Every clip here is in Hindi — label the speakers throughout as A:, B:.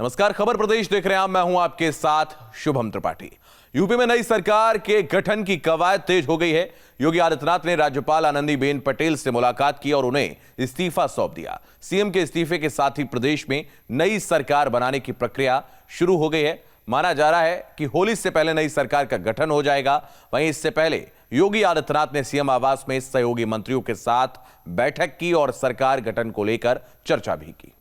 A: नमस्कार, खबर प्रदेश देख रहे हैं आप। मैं हूं आपके साथ शुभम त्रिपाठी। यूपी में नई सरकार के गठन की कवायद तेज हो गई है। योगी आदित्यनाथ ने राज्यपाल आनंदीबेन पटेल से मुलाकात की और उन्हें इस्तीफा सौंप दिया। सीएम के इस्तीफे के साथ ही प्रदेश में नई सरकार बनाने की प्रक्रिया शुरू हो गई है। माना जा रहा है कि होली से पहले नई सरकार का गठन हो जाएगा। वहीं इससे पहले योगी आदित्यनाथ ने सीएम आवास में सहयोगी मंत्रियों के साथ बैठक की और सरकार गठन को लेकर चर्चा भी की।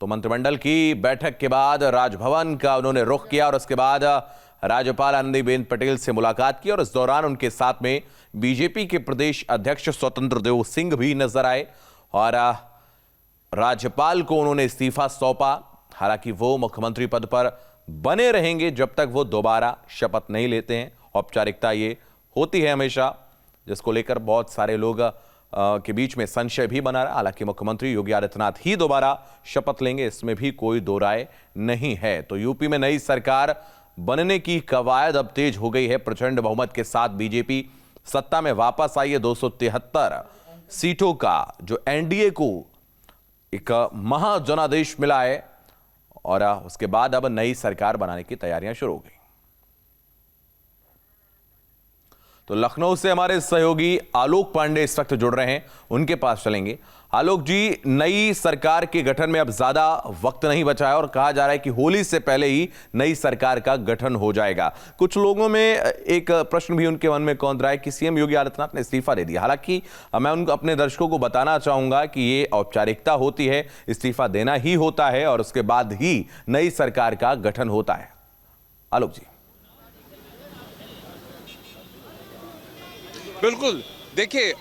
A: तो मंत्रिमंडल की बैठक के बाद राजभवन का उन्होंने रुख किया और उसके बाद राज्यपाल आनंदीबेन पटेल से मुलाकात की और इस दौरान उनके साथ में बीजेपी के प्रदेश अध्यक्ष स्वतंत्र देव सिंह भी नजर आए और राज्यपाल को उन्होंने इस्तीफा सौंपा। हालांकि वो मुख्यमंत्री पद पर बने रहेंगे जब तक वो दोबारा शपथ नहीं लेते हैं। औपचारिकता ये होती है हमेशा, जिसको लेकर बहुत सारे लोग के बीच में संशय भी बना रहा। हालांकि मुख्यमंत्री योगी आदित्यनाथ ही दोबारा शपथ लेंगे, इसमें भी कोई दो राय नहीं है। तो यूपी में नई सरकार बनने की कवायद अब तेज हो गई है। प्रचंड बहुमत के साथ बीजेपी सत्ता में वापस आई है। 273 सीटों का जो एनडीए को एक महाजनादेश मिला है और उसके बाद अब नई सरकार बनाने की तैयारियां शुरू हो गई। तो लखनऊ से हमारे सहयोगी आलोक पांडे इस वक्त जुड़ रहे हैं, उनके पास चलेंगे। आलोक जी, नई सरकार के गठन में अब ज्यादा वक्त नहीं बचा है और कहा जा रहा है कि होली से पहले ही नई सरकार का गठन हो जाएगा। कुछ लोगों में एक प्रश्न भी उनके मन में कौंध रहा है कि सीएम योगी आदित्यनाथ ने इस्तीफा दे दिया। हालांकि मैं उनको अपने दर्शकों को बताना चाहूंगा कि ये औपचारिकता होती है, इस्तीफा देना ही होता है और उसके बाद ही नई सरकार का गठन होता है। आलोक जी।
B: बिल्कुल, देखिए,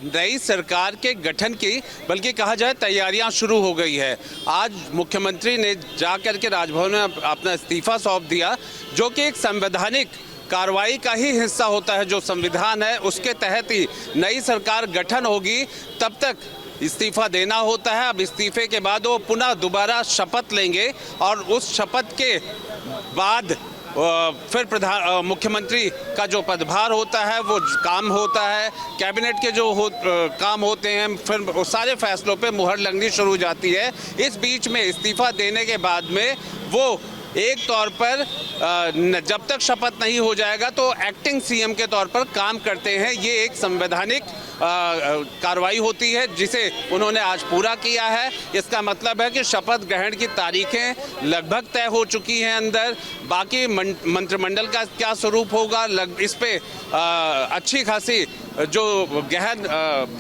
B: नई सरकार के गठन की बल्कि कहा जाए तैयारियां शुरू हो गई है। आज मुख्यमंत्री ने जाकर के राजभवन में अपना इस्तीफा सौंप दिया, जो कि एक संवैधानिक कार्रवाई का ही हिस्सा होता है। जो संविधान है उसके तहत ही नई सरकार गठन होगी, तब तक इस्तीफा देना होता है। अब इस्तीफे के बाद वो पुनः दोबारा शपथ लेंगे और उस शपथ के बाद फिर मुख्यमंत्री का जो पदभार होता है वो काम होता है। कैबिनेट के जो काम होते हैं, फिर सारे फैसलों पे मुहर लगनी शुरू हो जाती है। इस बीच में इस्तीफा देने के बाद में वो एक तौर पर जब तक शपथ नहीं हो जाएगा तो एक्टिंग सीएम के तौर पर काम करते हैं। ये एक संवैधानिक कार्रवाई होती है जिसे उन्होंने आज पूरा किया है। इसका मतलब है कि शपथ ग्रहण की तारीखें लगभग तय हो चुकी हैं अंदर। बाकी मंत्रिमंडल का क्या स्वरूप होगा, इस पे अच्छी खासी जो गहन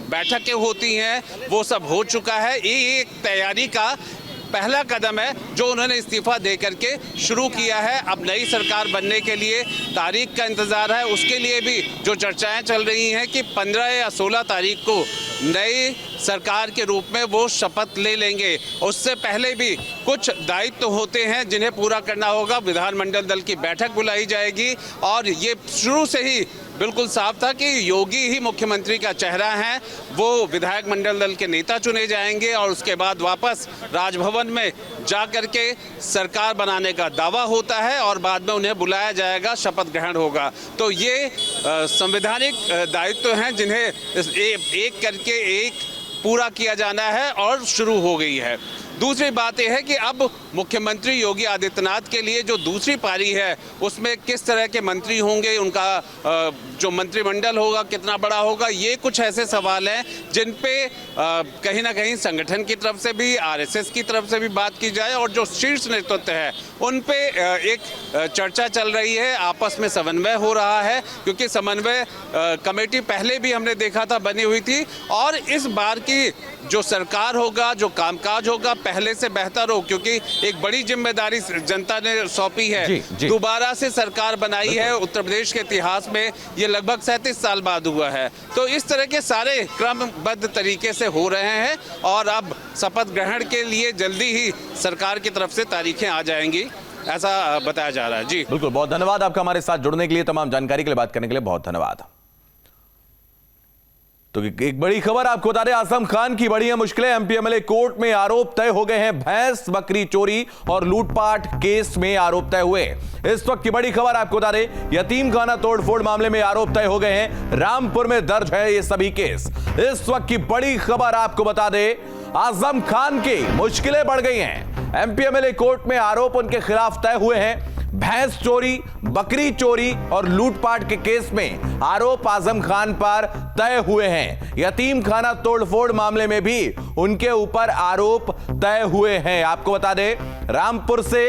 B: बैठकें होती हैं वो सब हो चुका है। ये एक तैयारी का पहला कदम है जो उन्होंने इस्तीफा दे करके शुरू किया है। अब नई सरकार बनने के लिए तारीख का इंतजार है। उसके लिए भी जो चर्चाएं चल रही हैं कि 15 या 16 तारीख को नई सरकार के रूप में वो शपथ ले लेंगे। उससे पहले भी कुछ दायित्व होते हैं जिन्हें पूरा करना होगा। विधानमंडल दल की बैठक बुलाई जाएगी और ये शुरू से ही बिल्कुल साफ था कि योगी ही मुख्यमंत्री का चेहरा है। वो विधायक मंडल दल के नेता चुने जाएंगे और उसके बाद वापस राजभवन में जा करके सरकार बनाने का दावा होता है और बाद में उन्हें बुलाया जाएगा, शपथ ग्रहण होगा। तो ये संवैधानिक दायित्व हैं जिन्हें एक करके एक पूरा किया जाना है और शुरू हो गई है। दूसरी बात यह है कि अब मुख्यमंत्री योगी आदित्यनाथ के लिए जो दूसरी पारी है उसमें किस तरह के मंत्री होंगे, उनका जो मंत्रिमंडल होगा कितना बड़ा होगा, ये कुछ ऐसे सवाल हैं जिन पे कहीं ना कहीं संगठन की तरफ से भी, आरएसएस की तरफ से भी बात की जाए और जो शीर्ष नेतृत्व है उन पे एक चर्चा चल रही है। आपस में समन्वय हो रहा है क्योंकि समन्वय कमेटी पहले भी हमने देखा था बनी हुई थी और इस बार की जो सरकार होगा, जो कामकाज होगा, पहले से बेहतर हो, क्योंकि एक बड़ी जिम्मेदारी जनता ने सौंपी है। दोबारा से सरकार बनाई है उत्तर प्रदेश के इतिहास में, ये लगभग 37 साल बाद हुआ है। तो इस तरह के सारे क्रमबद्ध तरीके से हो रहे हैं और अब शपथ ग्रहण के लिए जल्दी ही सरकार की तरफ से तारीखें आ जाएंगी, ऐसा बताया जा रहा है। जी
A: बिल्कुल, बहुत धन्यवाद आपका हमारे साथ जुड़ने के लिए, तमाम जानकारी के लिए, बात करने के लिए बहुत धन्यवाद। तो एक बड़ी खबर आपको बता दें, आजम खान की बड़ी मुश्किलें। एमपी एमएलए कोर्ट में आरोप तय हो गए हैं। भैंस बकरी चोरी और लूटपाट केस में आरोप तय हुए। इस वक्त की बड़ी खबर आपको बता दें, यतीम खाना तोड़फोड़ मामले में आरोप तय हो गए हैं। रामपुर में दर्ज है ये सभी केस। इस वक्त की बड़ी खबर आपको बता दें, आजम खान की मुश्किलें बढ़ गई हैं। एमपी एमएलए कोर्ट में आरोप उनके खिलाफ तय हुए हैं। भैंस चोरी, बकरी चोरी और लूटपाट के केस में आरोप आजम खान पर तय हुए हैं। यतीम खाना तोड़फोड़ मामले में भी उनके ऊपर आरोप तय हुए हैं। आपको बता दें, रामपुर से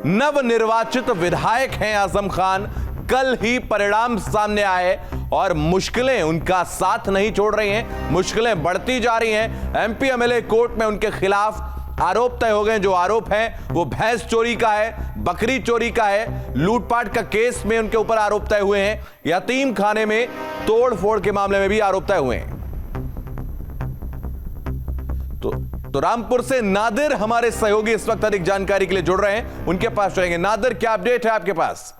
A: नवनिर्वाचित विधायक हैं आजम खान। कल ही परिणाम सामने आए और मुश्किलें उनका साथ नहीं छोड़ रही हैं। मुश्किलें बढ़ती जा रही हैं। एमपी एमएलए कोर्ट में उनके खिलाफ आरोप तय हो गए। जो आरोप है वो भैंस चोरी का है, बकरी चोरी का है, लूटपाट का केस में उनके ऊपर आरोप तय हुए हैं। यतीम खाने में तोड़फोड़ के मामले में भी आरोप तय हुए हैं। तो रामपुर से नादिर हमारे सहयोगी इस वक्त अधिक जानकारी के लिए जुड़ रहे हैं, उनके पास जाएंगे। नादिर, क्या अपडेट है आपके पास?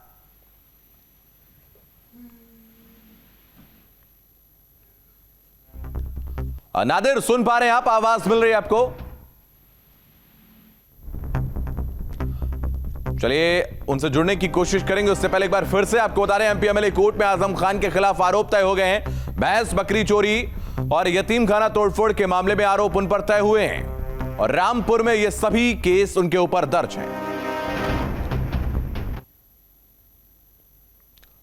A: नादिर, सुन पा रहे हैं आप? आवाज मिल रही है आपको? चलिए उनसे जुड़ने की कोशिश करेंगे। उससे पहले एक बार फिर से आपको बता रहे हैं, एमपी एमएलए कोर्ट में आजम खान के खिलाफ आरोप तय हो गए हैं। भैंस बकरी चोरी और यतीम खाना तोड़फोड़ के मामले में आरोप उन पर तय हुए हैं और रामपुर में ये सभी केस उनके ऊपर दर्ज हैं।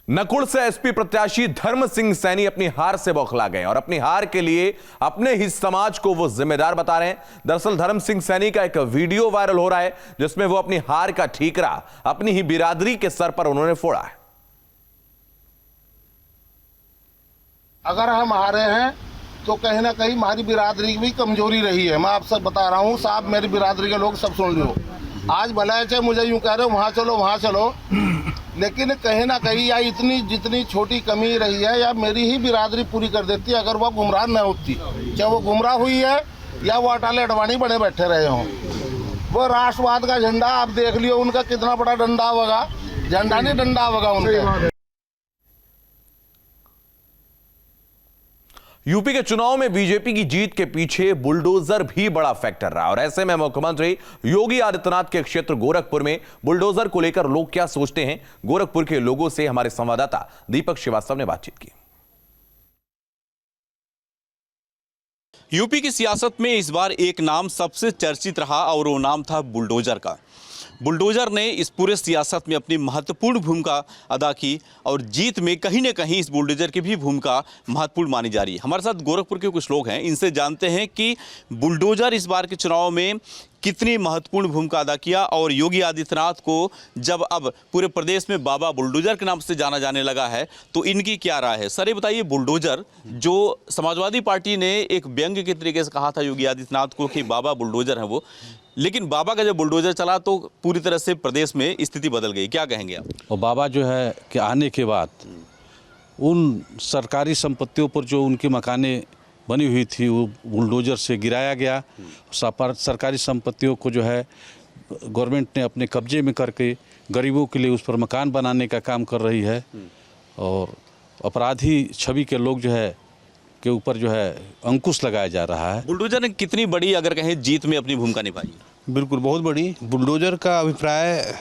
A: नकुल से एसपी प्रत्याशी धर्म सिंह सैनी अपनी हार से बौखला गए और अपनी हार के लिए अपने ही समाज को वो जिम्मेदार बता रहे हैं। दरअसल धर्म सिंह सैनी का एक वीडियो वायरल हो रहा है जिसमें वो अपनी हार का ठीकरा अपनी ही बिरादरी के सर पर उन्होंने फोड़ा है।
C: अगर हम हारे हैं तो कहीं ना कहीं हमारी बिरादरी की भी कमजोरी रही है। मैं आपसे बता रहा हूँ साहब, मेरी बिरादरी के लोग सब सुन लो। आज भले चाहे मुझे यूं कह रहे हो वहाँ चलो, लेकिन कहीं ना कहीं या इतनी जितनी छोटी कमी रही है या मेरी ही बिरादरी पूरी कर देती है अगर वह गुमराह न होती। चाहे वो गुमराह हुई है या वो अटाले अडवाणी बने बैठे रहे हों। वो राष्ट्रवाद का झंडा आप देख लियो, उनका कितना बड़ा डंडा होगा, झंडा नहीं डंडा होगा उनका।
A: यूपी के चुनाव में बीजेपी की जीत के पीछे बुलडोजर भी बड़ा फैक्टर रहा और ऐसे में मुख्यमंत्री योगी आदित्यनाथ के क्षेत्र गोरखपुर में बुलडोजर को लेकर लोग क्या सोचते हैं, गोरखपुर के लोगों से हमारे संवाददाता दीपक श्रीवास्तव ने बातचीत की।
D: यूपी की सियासत में इस बार एक नाम सबसे चर्चित रहा और वो नाम था बुलडोजर का। बुलडोजर ने इस पूरे सियासत में अपनी महत्वपूर्ण भूमिका अदा की और जीत में कहीं न कहीं इस बुलडोजर की भी भूमिका महत्वपूर्ण मानी जा रही है। हमारे साथ गोरखपुर के कुछ लोग हैं, इनसे जानते हैं कि बुलडोजर इस बार के चुनाव में कितनी महत्वपूर्ण भूमिका अदा किया और योगी आदित्यनाथ को जब अब पूरे प्रदेश में बाबा बुलडोजर के नाम से जाना जाने लगा है तो इनकी क्या राय है। सर ये बताइए, बुलडोजर जो समाजवादी पार्टी ने एक व्यंग्य के तरीके से कहा था योगी आदित्यनाथ को कि बाबा बुलडोजर है वो, लेकिन बाबा का जब बुलडोजर चला तो पूरी तरह से प्रदेश में स्थिति बदल गई, क्या कहेंगे आप?
E: और बाबा जो है कि आने के बाद उन सरकारी संपत्तियों पर जो उनकी मकानें बनी हुई थी वो बुलडोजर से गिराया गया। सरकारी संपत्तियों को जो है गवर्नमेंट ने अपने कब्जे में करके गरीबों के लिए उस पर मकान बनाने का काम कर रही है और अपराधी छवि के लोग जो है के ऊपर जो है अंकुश लगाया जा रहा है।
D: बुलडोजर ने कितनी बड़ी अगर कहें जीत में अपनी भूमिका निभाई?
F: बिल्कुल बहुत बड़ी। बुलडोजर का अभिप्राय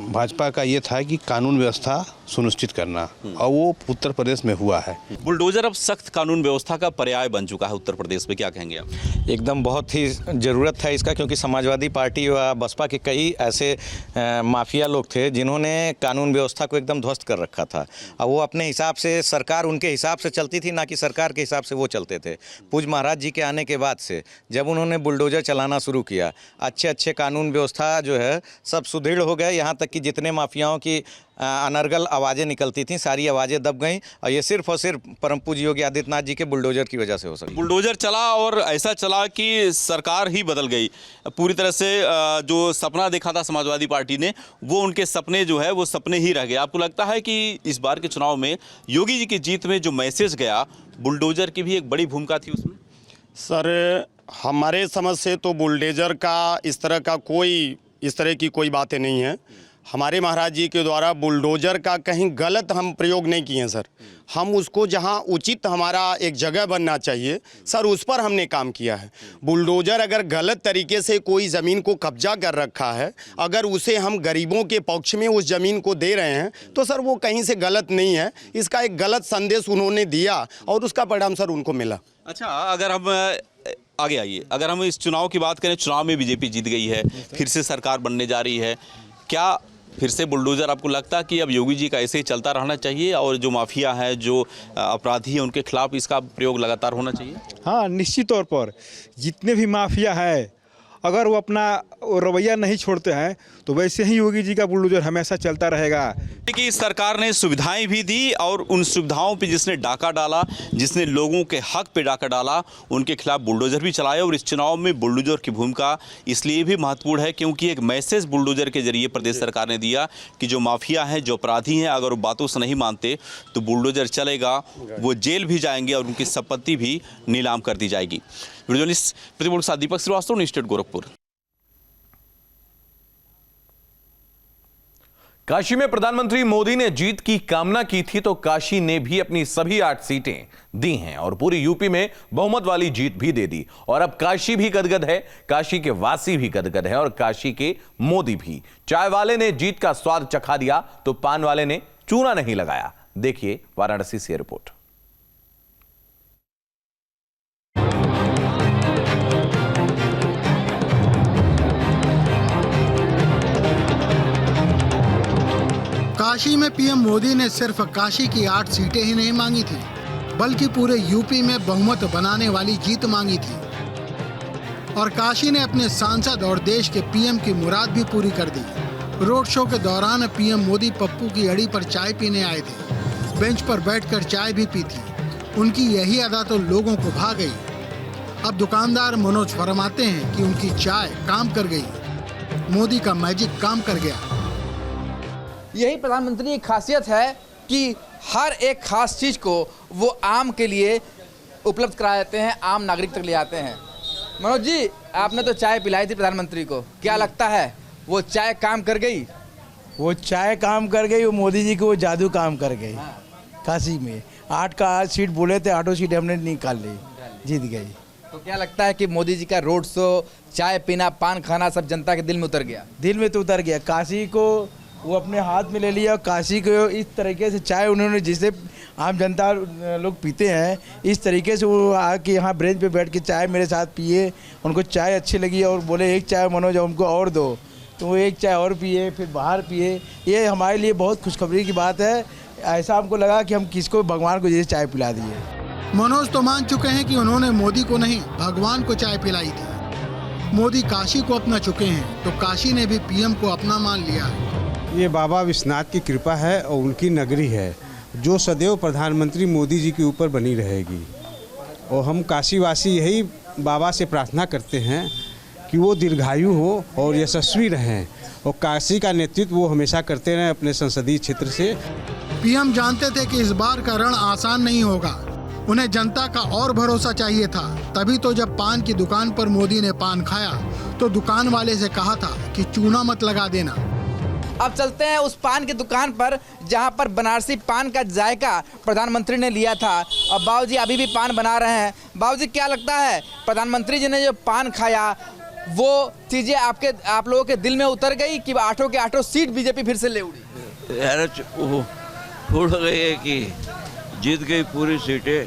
F: भाजपा का ये था कि कानून व्यवस्था सुनिश्चित करना और वो उत्तर प्रदेश में हुआ है।
D: बुलडोजर अब सख्त कानून व्यवस्था का पर्याय बन चुका है उत्तर प्रदेश में, क्या कहेंगे आप?
G: एकदम बहुत ही ज़रूरत है इसका, क्योंकि समाजवादी पार्टी व बसपा के कई ऐसे माफिया लोग थे जिन्होंने कानून व्यवस्था को एकदम ध्वस्त कर रखा था और वो अपने हिसाब से, सरकार उनके हिसाब से चलती थी ना कि सरकार के हिसाब से वो चलते थे। पूज महाराज जी के आने के बाद से जब उन्होंने बुलडोजर चलाना शुरू किया, अच्छे कानून व्यवस्था जो है सब सुदृढ़ हो गए। यहाँ तक कि जितने माफियाओं की अनर्गल आवाज़ें निकलती थी सारी आवाज़ें दब गईं और ये सिर्फ और सिर्फ परम पूज्य योगी आदित्यनाथ जी के बुलडोजर की वजह से हो सकी।
D: बुलडोजर चला और ऐसा चला कि सरकार ही बदल गई पूरी तरह से। जो सपना देखा था समाजवादी पार्टी ने वो उनके सपने जो है वो सपने ही रह गए। आपको लगता है कि इस बार के चुनाव में योगी जी की जीत में जो मैसेज गया, बुलडोजर की भी एक बड़ी भूमिका थी उसमें?
H: सर हमारे समझ से तो बुलडोजर का इस तरह की कोई बातें नहीं है। हमारे महाराज जी के द्वारा बुलडोज़र का कहीं गलत हम प्रयोग नहीं किए हैं सर। हम उसको जहां उचित हमारा एक जगह बनना चाहिए सर, उस पर हमने काम किया है। बुलडोज़र अगर गलत तरीके से कोई ज़मीन को कब्जा कर रखा है, अगर उसे हम गरीबों के पक्ष में उस ज़मीन को दे रहे हैं तो सर वो कहीं से गलत नहीं है। इसका एक गलत संदेश उन्होंने दिया और उसका परिणाम सर उनको मिला।
D: अच्छा, अगर हम आगे आइए, अगर हम इस चुनाव की बात करें, चुनाव में बीजेपी जीत गई है, फिर से सरकार बनने जा रही है, क्या फिर से बुलडोज़र आपको लगता है कि अब योगी जी का ऐसे ही चलता रहना चाहिए और जो माफिया है, जो अपराधी है, उनके खिलाफ इसका प्रयोग लगातार होना चाहिए?
I: हाँ, निश्चित तौर पर जितने भी माफिया है, अगर वो अपना रवैया नहीं छोड़ते हैं तो वैसे ही योगी जी का बुलडोज़र हमेशा चलता रहेगा।
D: कि सरकार ने सुविधाएं भी दी और उन सुविधाओं पे जिसने डाका डाला, जिसने लोगों के हक पे डाका डाला, उनके खिलाफ बुलडोज़र भी चलाया। और इस चुनाव में बुलडोज़र की भूमिका इसलिए भी महत्वपूर्ण है क्योंकि एक मैसेज बुलडोज़र के जरिए प्रदेश सरकार ने दिया कि जो माफिया हैं, जो अपराधी हैं, अगर वो बातों से नहीं मानते तो बुलडोज़र चलेगा, वो जेल भी जाएंगे और उनकी संपत्ति भी नीलाम कर दी जाएगी। वीडियो जर्नलिस्ट प्रतिनिधि के साथ दीपक श्रीवास्तव, न्यूज़ स्टेट गोरखपुर।
A: काशी में प्रधानमंत्री मोदी ने जीत की कामना की थी तो काशी ने भी अपनी सभी 8 सीटें दी हैं और पूरी यूपी में बहुमत वाली जीत भी दे दी। और अब काशी भी गदगद है, काशी के वासी भी गदगद है और काशी के मोदी भी। चाय वाले ने जीत का स्वाद चखा दिया तो पान वाले ने चूना नहीं लगाया। देखिए वाराणसी से रिपोर्ट।
J: काशी में पीएम मोदी ने सिर्फ काशी की 8 सीटें ही नहीं मांगी थी, बल्कि पूरे यूपी में बहुमत बनाने वाली जीत मांगी थी। और काशी ने अपने सांसद और देश के पीएम की मुराद भी पूरी कर दी। रोड शो के दौरान पीएम मोदी पप्पू की अड़ी पर चाय पीने आए थे। बेंच पर बैठकर चाय भी पी थी। उनकी यही अदा तो लोगों को भा गई। अब दुकानदार मनोज फरमाते हैं कि उनकी चाय काम कर गई। मोदी का मैजिक काम कर गया।
K: यही प्रधानमंत्री की खासियत है कि हर एक खास चीज़ को वो आम के लिए उपलब्ध करा देते हैं, आम नागरिक तक ले आते हैं। मनोज जी, आपने तो चाय पिलाई थी प्रधानमंत्री को, क्या लगता है वो चाय काम कर गई?
I: वो चाय काम कर गई, वो मोदी जी को वो जादू काम कर गई। काशी में 8 का 8 सीट बोले थे, 8 सीट हमने निकाल ली, जीत गई।
K: तो क्या लगता है कि मोदी जी का रोड शो, चाय पीना, पान खाना सब जनता के दिल में उतर गया?
I: दिल में तो उतर गया। काशी को वो अपने हाथ में ले लिया और काशी को इस तरीके से चाय उन्होंने, जिसे आम जनता लोग पीते हैं, इस तरीके से वो आके यहाँ ब्रेंच पे बैठ के चाय मेरे साथ पिए। उनको चाय अच्छी लगी और बोले एक चाय मनोज हमको और दो, तो वो एक चाय और पिए, फिर बाहर पिए। ये हमारे लिए बहुत खुशखबरी की बात है। ऐसा हमको लगा कि हम किसको, भगवान को जैसे चाय पिला दिए।
J: मनोज तो मान चुके हैं कि उन्होंने मोदी को नहीं, भगवान को चाय पिलाई थी। मोदी काशी को अपना चुके हैं तो काशी ने भी पीएम को अपना मान लिया।
L: ये बाबा विश्वनाथ की कृपा है और उनकी नगरी है जो सदैव प्रधानमंत्री मोदी जी के ऊपर बनी रहेगी। और हम काशीवासी यही बाबा से प्रार्थना करते हैं कि वो दीर्घायु हो और यशस्वी रहें और काशी का नेतृत्व वो हमेशा करते रहें अपने संसदीय क्षेत्र से।
J: पीएम जानते थे कि इस बार का रण आसान नहीं होगा। उन्हें जनता का और भरोसा चाहिए था। तभी तो जब पान की दुकान पर मोदी ने पान खाया तो दुकान वाले से कहा था कि चूना मत लगा देना।
K: अब चलते हैं उस पान की दुकान पर जहां पर बनारसी पान का जायका प्रधानमंत्री ने लिया था। और बाबूजी अभी भी पान बना रहे हैं। बाबूजी, क्या लगता है प्रधानमंत्री जी ने जो पान खाया वो चीज़ें आप लोगों के दिल में उतर गई कि 8 के 8 सीट बीजेपी फिर से ले उड़ी?
M: यार उड़ गई है कि जीत गई पूरी सीटें।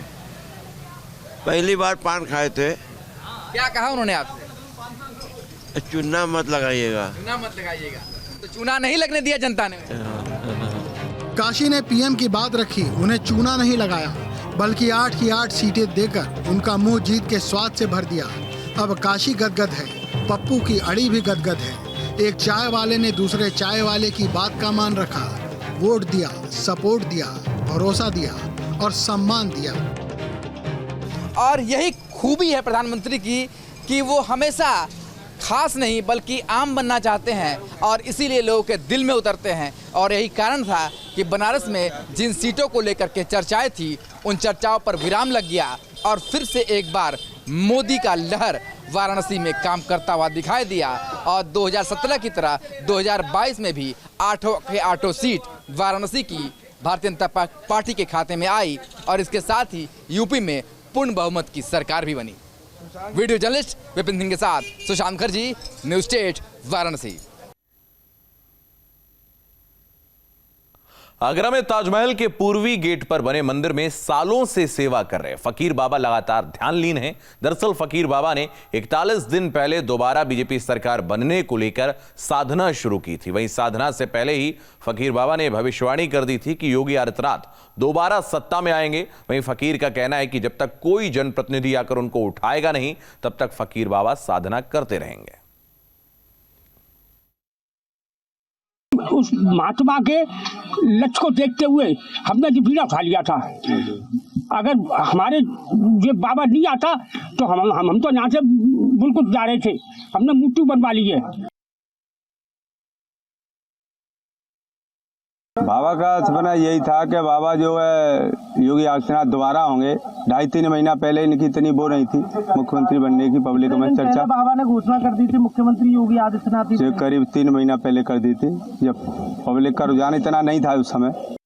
M: पहली बार पान खाए थे।
K: क्या कहा उन्होंने आपसे?
M: चूना मत लगाइएगा।
K: चूना मत लगाइएगा, तो चूना नहीं लगने दिया जनता ने।
J: काशी ने पीएम की बात रखी, उन्हें चूना नहीं लगाया, बल्कि 8 की 8 सीटें देकर उनका मुंह जीत के स्वाद से भर दिया। अब काशी गदगद है, पप्पू की अड़ी भी गदगद है। एक चाय वाले ने दूसरे चाय वाले की बात का मान रखा, वोट दिया, सपोर्ट दिया, भरोसा दिया और सम्मान दिया।
K: और यही खूबी है प्रधानमंत्री की कि वो हमेशा खास नहीं बल्कि आम बनना चाहते हैं और इसीलिए लोगों के दिल में उतरते हैं। और यही कारण था कि बनारस में जिन सीटों को लेकर के चर्चाएं थी, उन चर्चाओं पर विराम लग गया और फिर से एक बार मोदी का लहर वाराणसी में काम करता हुआ दिखाई दिया। और 2017 की तरह 2022 में भी 8 सीट वाराणसी की भारतीय जनता पार्टी के खाते में आई और इसके साथ ही यूपी में पूर्ण बहुमत की सरकार भी बनी। वीडियो जर्नलिस्ट विपिन सिंह के साथ सुशांत मुखर्जी, न्यूज स्टेट, वाराणसी।
A: आगरा में ताजमहल के पूर्वी गेट पर बने मंदिर में सालों से सेवा कर रहे फकीर बाबा लगातार ध्यानलीन हैं। दरअसल फकीर बाबा ने 41 दिन पहले दोबारा बीजेपी सरकार बनने को लेकर साधना शुरू की थी। वहीं साधना से पहले ही फकीर बाबा ने भविष्यवाणी कर दी थी कि योगी आदित्यनाथ दोबारा सत्ता में आएंगे। वहीं फकीर का कहना है कि जब तक कोई जनप्रतिनिधि आकर उनको उठाएगा नहीं, तब तक फकीर बाबा साधना करते रहेंगे।
N: उस महात्मा के लक्ष्य को देखते हुए हमने जो बीड़ा उठा लिया था। अगर हमारे ये बाबा नहीं आता तो हम तो यहाँ से बिल्कुल जा रहे थे। हमने मूर्ति बनवा ली है।
O: बाबा का सपना यही था कि बाबा जो है योगी आदित्यनाथ दोबारा होंगे। 2.5-3 महीना पहले इनकी इतनी वो नहीं थी मुख्यमंत्री बनने की पब्लिक में चर्चा।
N: बाबा ने घोषणा कर दी थी मुख्यमंत्री योगी आदित्यनाथ
O: करीब 3 महीना पहले कर दी थी, जब पब्लिक का रुझान इतना नहीं था उस समय।